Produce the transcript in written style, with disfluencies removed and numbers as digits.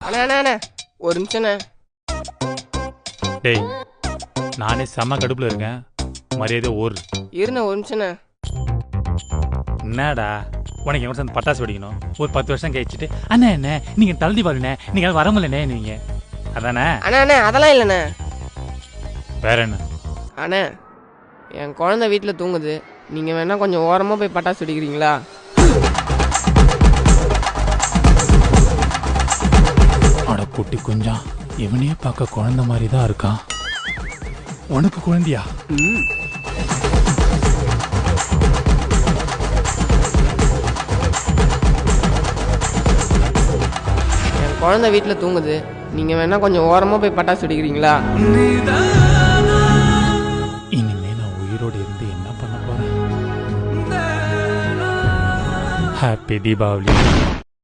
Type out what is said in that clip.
அண்ணா ஒரு நிமிஷண்ணே. டேய் நானே செம்ம கடுப்புல இருக்கேன், மரியாதை ஒரு இருண்ணே ஒரு நிமிஷண்ணே. என்னடா உனக்கு எங்க சேர்ந்து பட்டாசு வெடிக்கணும்? ஒரு 10 வருஷம் கழிச்சுட்டு அண்ணா என்ன நீங்க தள்ளி பாருண்ணே, நீங்க வரமுல்லண்ணே நீங்க அதானே? அண்ணா அதெல்லாம் இல்லைண்ணே. வேற என்ன? அண்ணே என் குழந்தை வீட்டில் தூங்குது, நீங்கள் வேணா கொஞ்சம் ஓரமாக போய் பட்டாசு வெடிக்கிறீங்களா? அட குட்டி கொஞ்சம் இவனையே பார்க்க குழந்தை மாதிரி தான் இருக்கான். உனக்கு குழந்தையா? என் குழந்தை வீட்டில் தூங்குது, நீங்கள் வேணா கொஞ்சம் ஓரமாக போய் பட்டாசு வெடிக்கிறீங்களா? இனிமே நான் உயிரோடு இருந்து என்ன பண்ண போறேன்? ஹாப்பி தீபாவளி.